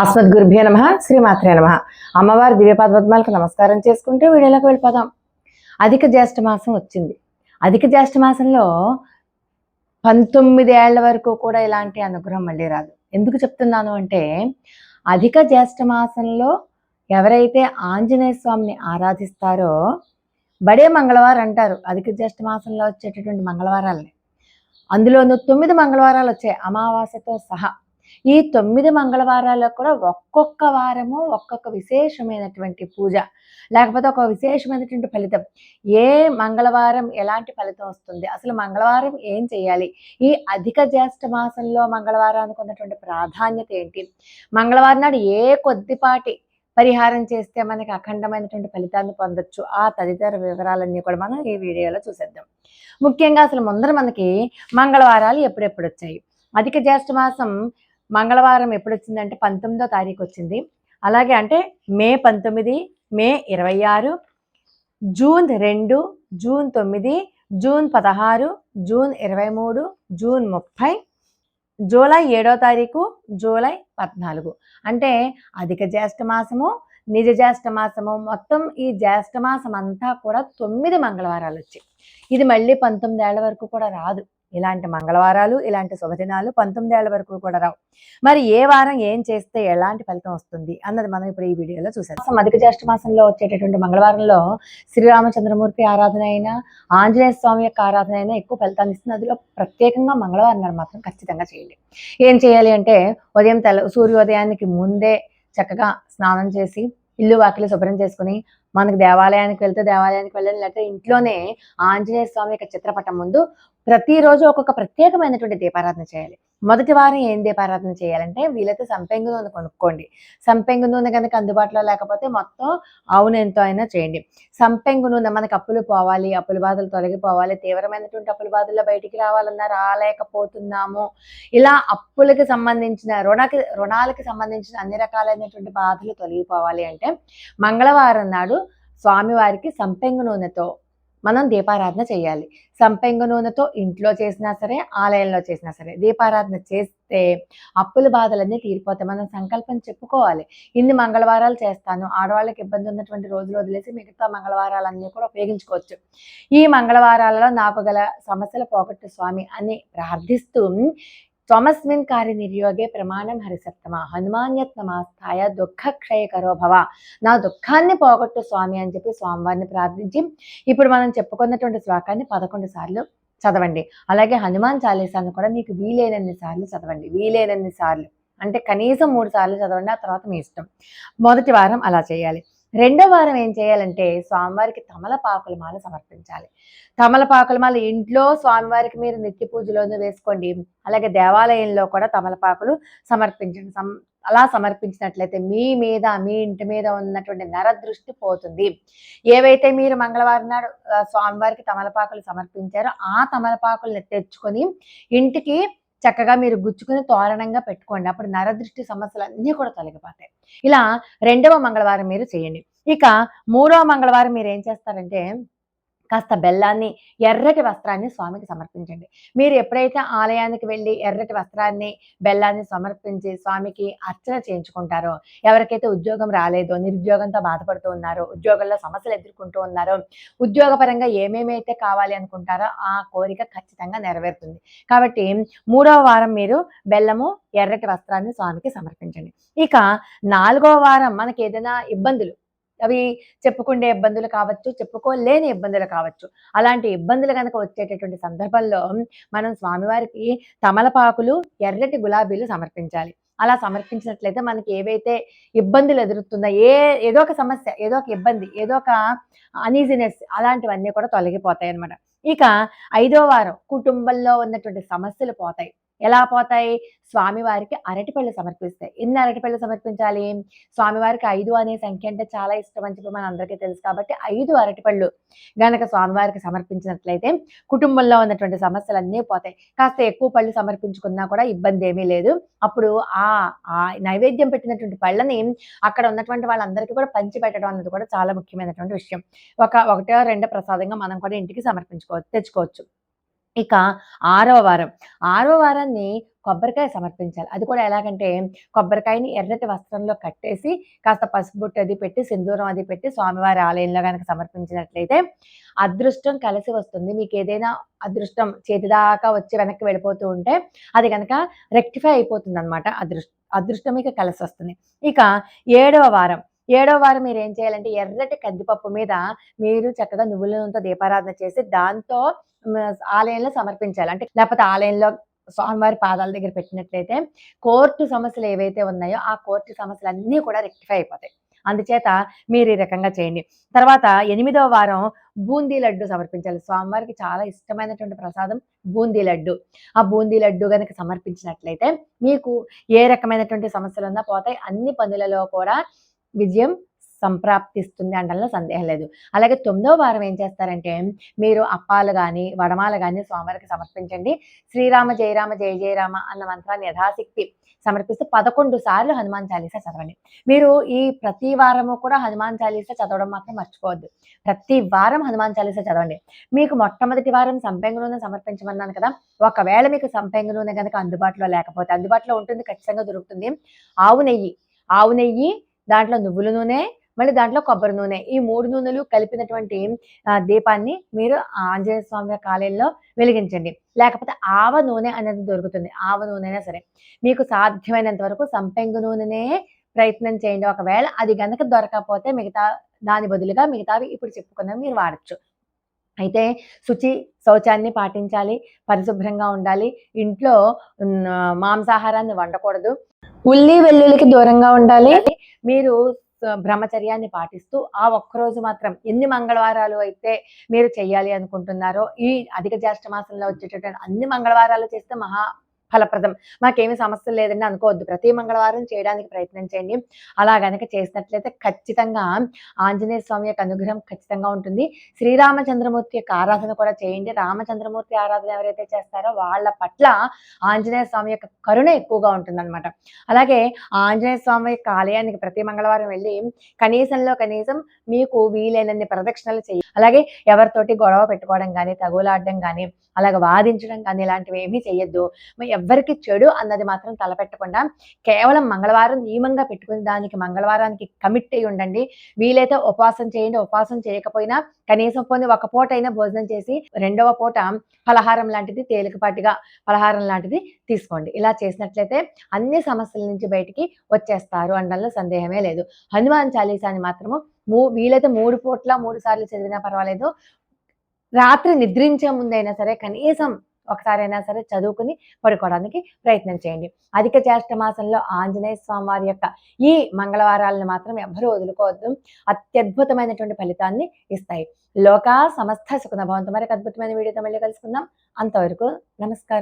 అస్మద్గురుభ్యో నమః శ్రీమాత్రే నమః. అమ్మవారి దివ్యపాదపద్మాలకు నమస్కారం చేసుకుంటూ వీడియోలోకి వెళ్ళిపోదాం. అధిక జ్యేష్ఠ మాసం వచ్చింది. అధిక జ్యేష్ఠ మాసంలో 19 ఏళ్ల వరకు కూడా ఇలాంటి అనుగ్రహం మళ్ళీ రాదు. ఎందుకు చెప్తున్నాను అంటే, అధిక జ్యేష్ఠ మాసంలో ఎవరైతే ఆంజనేయ స్వామిని ఆరాధిస్తారో బడే మంగళవారం అంటారు అధిక జ్యేష్ఠ మాసంలో వచ్చేటటువంటి మంగళవారాలని. అందులోనూ 9 మంగళవారాలు వచ్చాయి అమావాస్యతో సహా. ఈ 9 మంగళవారాల్లో కూడా ఒక్కొక్క వారము ఒక్కొక్క విశేషమైనటువంటి పూజ, లేకపోతే ఒక విశేషమైనటువంటి ఫలితం. ఏ మంగళవారం ఎలాంటి ఫలితం వస్తుంది, అసలు మంగళవారం ఏం చేయాలి, ఈ అధిక జ్యేష్ఠ మాసంలో మంగళవారానికి ఉన్నటువంటి ప్రాధాన్యత ఏంటి, మంగళవారం నాడు ఏ కొద్దిపాటి పరిహారం చేస్తే మనకి అఖండమైనటువంటి ఫలితాన్ని పొందొచ్చు, ఆ తదితర వివరాలన్నీ కూడా మనం ఈ వీడియోలో చూసేద్దాం. ముఖ్యంగా అసలు ముందర మనకి మంగళవారాలు ఎప్పుడెప్పుడు వచ్చాయి. అధిక జ్యేష్ఠ మాసం మంగళవారం ఎప్పుడు వచ్చిందంటే 19వ తారీఖు వచ్చింది. అలాగే అంటే మే 19, మే 26, June 2, June 9, June 16, June 23, June 30, July 7వ తారీఖు, జూలై 14. అంటే అధిక జ్యేష్ఠ మాసము, నిజ జ్యేష్ఠ మాసము, మొత్తం ఈ జ్యేష్ఠ మాసం అంతా కూడా 9 మంగళవారాలు వచ్చాయి. ఇది మళ్ళీ 19 ఏళ్ల వరకు కూడా రాదు. ఇలాంటి మంగళవారాలు, ఇలాంటి శుభదినాలు 19 ఏళ్ల వరకు కూడా రావు. మరి ఏ వారం ఏం చేస్తే ఎలాంటి ఫలితం వస్తుంది అన్నది మనం ఇప్పుడు ఈ వీడియోలో చూసేద్దాం. అధిక జ్యేష్ఠ మాసంలో వచ్చేటటువంటి మంగళవారంలో శ్రీరామచంద్రమూర్తి ఆరాధన అయినా, ఆంజనేయ స్వామి యొక్క ఆరాధన అయినా ఎక్కువ ఫలితాన్ని ఇస్తుంది. అందులో ప్రత్యేకంగా మంగళవారం నాడు మాత్రం ఖచ్చితంగా చేయండి. ఏం చేయాలి అంటే, ఉదయం సూర్యోదయానికి ముందే చక్కగా స్నానం చేసి ఇల్లు వాకిలి శుభ్రం చేసుకుని, మనకు దేవాలయానికి వెళ్తే దేవాలయానికి వెళ్ళండి, లేకపోతే ఇంట్లోనే ఆంజనేయ స్వామి యొక్క చిత్రపటం ముందు ప్రతిరోజు ఒక్కొక్క ప్రత్యేకమైనటువంటి దీపారాధన చేయాలి. మొదటి వారం ఏం దీపారాధన చేయాలంటే, వీలైతే సంపెంగ నూనె కొనుక్కోండి. సంపెంగ నూనె కనుక అందుబాటులో లేకపోతే మొత్తం ఆవు నూనెతో అయినా చేయండి. సంపెంగ నూనె మనకు అప్పులు పోవాలి, అప్పుల బాధలు తొలగిపోవాలి, తీవ్రమైనటువంటి అప్పుల బాధల్లో బయటికి రావాలన్నా రాలేకపోతున్నాము, ఇలా అప్పులకి సంబంధించిన రుణాలకి సంబంధించిన అన్ని రకాలైనటువంటి బాధలు తొలగిపోవాలి అంటే మంగళవారం నాడు స్వామివారికి సంపెంగ నూనెతో మనం దీపారాధన చేయాలి. సంపెంగ నూనెతో ఇంట్లో చేసినా సరే, ఆలయంలో చేసినా సరే దీపారాధన చేస్తే అప్పుల బాధలన్నీ తీరిపోతాయి. మనం సంకల్పం చెప్పుకోవాలి, ఇన్ని మంగళవారాలు చేస్తాను. ఆడవాళ్ళకి ఇబ్బంది ఉన్నటువంటి రోజులు వదిలేసి మిగతా మంగళవారాలన్నీ కూడా ఉపయోగించుకోవచ్చు. ఈ మంగళవారాలలో నాకు గల సమస్యలు పోగొట్టు స్వామి అని ప్రార్థిస్తూ, త్వమస్మిన్ కార్య నిర్యోగే ప్రమాణం హరిసప్తమ హనుమాన్యత్నమాస్థాయ దుఃఖక్షయకరో భవ, నా దుఃఖాన్ని పోగొట్టు స్వామి అని చెప్పి స్వామివారిని ప్రార్థించి ఇప్పుడు మనం చెప్పుకున్నటువంటి శ్లోకాన్ని 11 సార్లు చదవండి. అలాగే హనుమాన్ చాలీసాను కూడా మీకు వీలైనన్ని సార్లు చదవండి. వీలైనన్ని సార్లు అంటే కనీసం 3 సార్లు చదవండి, ఆ తర్వాత మీ ఇష్టం. మొదటి వారం అలా చేయాలి. రెండో వారం ఏం చేయాలంటే, స్వామివారికి తమలపాకుల మాల సమర్పించాలి. తమలపాకుల మాల ఇంట్లో స్వామివారికి మీరు నిత్య పూజలోనూ వేసుకోండి, అలాగే దేవాలయంలో కూడా తమలపాకులు సమర్పించండి. అలా సమర్పించినట్లయితే మీ మీద, మీ ఇంటి మీద ఉన్నటువంటి నరదృష్టి పోతుంది. ఏవైతే మీరు మంగళవారం నాడు స్వామివారికి తమలపాకులు సమర్పించారో ఆ తమలపాకుల్ని తెచ్చుకొని ఇంటికి చక్కగా మీరు గుచ్చుకుని తోరణంగా పెట్టుకోండి. అప్పుడు నరదృష్టి సమస్యలు అన్నీ కూడా తొలగిపోతాయి. ఇలా రెండవ మంగళవారం మీరు చేయండి. ఇక మూడవ మంగళవారం మీరు ఏం చేస్తారంటే, కాస్త బెల్లాన్ని, ఎర్రటి వస్త్రాన్ని స్వామికి సమర్పించండి. మీరు ఎప్పుడైతే ఆలయానికి వెళ్ళి ఎర్రటి వస్త్రాన్ని, బెల్లాన్ని సమర్పించి స్వామికి అర్చన చేయించుకుంటారో, ఎవరికైతే ఉద్యోగం రాలేదో, నిరుద్యోగంతో బాధపడుతూ ఉన్నారో, ఉద్యోగంలో సమస్యలు ఎదుర్కొంటూ ఉన్నారో, ఉద్యోగపరంగా ఏమేమైతే కావాలి అనుకుంటారో ఆ కోరిక ఖచ్చితంగా నెరవేరుతుంది. కాబట్టి మూడవ వారం మీరు బెల్లము, ఎర్రటి వస్త్రాన్ని స్వామికి సమర్పించండి. ఇక 4వ వారం మనకి ఏదైనా ఇబ్బందులు, అవి చెప్పుకునే ఇబ్బందులు కావచ్చు, చెప్పుకోలేని ఇబ్బందులు కావచ్చు, అలాంటి ఇబ్బందులు కనుక వచ్చేటటువంటి సందర్భంలో మనం స్వామివారికి తమలపాకులు, ఎర్రటి గులాబీలు సమర్పించాలి. అలా సమర్పించినట్లయితే మనకి ఏవైతే ఇబ్బందులు ఎదురుతున్నాయో, ఏదో ఒక సమస్య, ఏదో ఒక ఇబ్బంది, ఏదో ఒక అనీజినెస్, అలాంటివన్నీ కూడా తొలగిపోతాయి అన్నమాట. ఇక 5వ వారం కుటుంబంలో ఉన్నటువంటి సమస్యలు పోతాయి. ఎలా పోతాయి? స్వామివారికి అరటిపళ్ళు సమర్పిస్తాయి. ఎన్ని అరటిపళ్ళు సమర్పించాలి? స్వామివారికి 5 అనే సంఖ్య అంటే చాలా ఇష్టం అని చెప్పి మన అందరికీ తెలుసు కాబట్టి 5 అరటిపళ్ళు గనక స్వామివారికి సమర్పించినట్లయితే కుటుంబంలో ఉన్నటువంటి సమస్యలన్నీ పోతాయి. కాస్త ఎక్కువ పళ్ళు సమర్పించుకున్నా కూడా ఇబ్బంది ఏమీ లేదు. అప్పుడు ఆ నైవేద్యం పెట్టినటువంటి పళ్ళని అక్కడ ఉన్నటువంటి వాళ్ళందరికీ కూడా పంచిపెట్టడం అన్నది కూడా చాలా ముఖ్యమైనటువంటి విషయం. ఒకటో రెండో ప్రసాదంగా మనం కూడా ఇంటికి తెచ్చుకోవచ్చు. ఇక ఆరవ వారం. ఆరవ వారాన్ని కొబ్బరికాయ సమర్పించాలి. అది కూడా ఎలాగంటే కొబ్బరికాయని ఎర్రటి వస్త్రంలో కట్టేసి కాస్త పసుపు బొట్టు అది పెట్టి, సింధూరం అది పెట్టి స్వామివారి ఆలయంలో గనక సమర్పించినట్లయితే అదృష్టం కలిసి వస్తుంది. మీకేదైనా అదృష్టం చేతి దాకా వచ్చి వెనక్కి వెళ్ళిపోతూ ఉంటే అది గనక రెక్టిఫై అయిపోతుందనమాట. అదృష్టం మీకు కలిసొస్తుంది. ఇక ఏడవ వారం. ఏడవ వారం మీరేం చేయాలంటే ఎర్రటి కందిపప్పు మీద మీరు చక్కగా నువ్వుల నూనెతో దీపారాధన చేసి దాంతో ఆలయంలో సమర్పించాలి. అంటే లేకపోతే ఆలయంలో స్వామివారి పాదాల దగ్గర పెట్టినట్లయితే కోర్టు సమస్యలు ఏవైతే ఉన్నాయో ఆ కోర్టు సమస్యలన్నీ కూడా రెక్టిఫై అయిపోతాయి. అందుచేత మీరు ఈ రకంగా చేయండి. తర్వాత 8వ వారం బూందీ లడ్డు సమర్పించాలి. స్వామివారికి చాలా ఇష్టమైనటువంటి ప్రసాదం బూందీ లడ్డు. ఆ బూందీ లడ్డు గనక సమర్పించినట్లయితే మీకు ఏ రకమైనటువంటి సమస్యలున్నా పోతాయి. అన్ని పనులలో కూడా విజయం సంప్రాప్తిస్తుంది అనడంలో సందేహం లేదు. అలాగే 9వ వారం ఏం చేస్తారంటే మీరు అప్పాలు గాని, వడమాల గాని స్వామివారికి సమర్పించండి. శ్రీరామ జయ రామ జయ జయ రామ అన్న మంత్రాన్ని యథాశక్తి సమర్పిస్తూ 11 సార్లు హనుమాన్ చాలీసా చదవండి. మీరు ఈ ప్రతి వారము కూడా హనుమాన్ చాలీసా చదవడం మాత్రం మర్చిపోవద్దు. ప్రతి వారం హనుమాన్ చాలీసా చదవండి. మీకు మొట్టమొదటి వారం సంపెంగ నూనె సమర్పించమన్నాను కదా! ఒకవేళ మీకు సంపెంగ నూనె గనక అందుబాటులో లేకపోతే అందుబాటులో ఉంటుంది, ఖచ్చితంగా దొరుకుతుంది. ఆవు నెయ్యి, ఆవు నెయ్యి దాంట్లో నువ్వుల నూనె, మళ్ళీ దాంట్లో కొబ్బరి నూనె. ఈ 3 నూనెలు కలిపినటువంటి దీపాన్ని మీరు ఆంజనేయ స్వామి యొక్క ఆలయంలో వెలిగించండి. లేకపోతే ఆవ నూనె అనేది దొరుకుతుంది. ఆవ నూనె అయినా సరే. మీకు సాధ్యమైనంత వరకు సంపెంగ నూనెనే ప్రయత్నం చేయండి. ఒకవేళ అది గనక దొరకకపోతే మిగతా దాని బదులుగా మిగతావి ఇప్పుడు చెప్పుకున్నవి మీరు వాడొచ్చు. అయితే శౌచాన్ని పాటించాలి. పరిశుభ్రంగా ఉండాలి. ఇంట్లో మాంసాహారాన్ని వండకూడదు. ఉల్లి, వెల్లుల్లికి దూరంగా ఉండాలి. మీరు బ్రహ్మచర్యాన్ని పాటిస్తూ ఆ ఒక్కరోజు మాత్రం ఎన్ని మంగళవారాలు అయితే మీరు చెయ్యాలి అనుకుంటున్నారో, ఈ అధిక జ్యేష్ఠ మాసంలో వచ్చేటటువంటి అన్ని మంగళవారాలు చేస్తే మహా ఫలప్రదం. మాకేమి సమస్యలు లేదండి అనుకోవద్దు. ప్రతి మంగళవారం చేయడానికి ప్రయత్నం చేయండి. అలా గనక చేసినట్లయితే ఖచ్చితంగా ఆంజనేయ స్వామి యొక్క అనుగ్రహం ఖచ్చితంగా ఉంటుంది. శ్రీరామచంద్రమూర్తి యొక్క ఆరాధన కూడా చేయండి. రామచంద్రమూర్తి ఆరాధన ఎవరైతే చేస్తారో వాళ్ళ పట్ల ఆంజనేయ స్వామి యొక్క కరుణ ఎక్కువగా ఉంటుందన్నమాట. అలాగే ఆంజనేయ స్వామి యొక్క ఆలయానికి ప్రతి మంగళవారం వెళ్ళి కనీసం మీకు వీలైనన్ని ప్రదక్షిణలు చేయాలి. అలాగే ఎవరితోటి గొడవ పెట్టుకోవడం కానీ, తగులాడడం కానీ, అలాగే వాదించడం కానీ ఇలాంటివి ఏమీ చేయొద్దు. ఎవ్వరికి చెడు అన్నది మాత్రం తలపెట్టకుండా కేవలం మంగళవారం నియమంగా పెట్టుకుని దానికి మంగళవారానికి కమిట్ అయ్యి ఉండండి. వీలైతే ఉపవాసం చేయండి. ఉపవాసం చేయకపోయినా కనీసం పోనీ ఒక పూట అయినా భోజనం చేసి రెండవ పూట పలహారం లాంటిది తేలికపాటిగా పలహారం లాంటిది తీసుకోండి. ఇలా చేసినట్లయితే అన్ని సమస్యల నుంచి బయటికి వచ్చేస్తారు అనడంలో సందేహమే లేదు. హనుమాన్ చాలీసాని మాత్రము వీలైతే 3 పూట్ల 3 సార్లు చదివినా పర్వాలేదు. రాత్రి నిద్రించే ముందైనా సరే కనీసం ఒకసారైనా సరే చదువుకుని పడుకోవడానికి ప్రయత్నం చేయండి. అధిక జ్యేష్ఠ మాసంలో ఆంజనేయ స్వామి వారి యొక్క ఈ మంగళవారాలను మాత్రం ఎవ్వరూ వదులుకోవద్దు. అత్యద్భుతమైనటువంటి ఫలితాన్ని ఇస్తాయి. లోకా సమస్త సుఖినో భవంతు. మరొక అద్భుతమైన వీడియోతో మళ్ళీ కలుసుకుందాం. అంతవరకు నమస్కారం.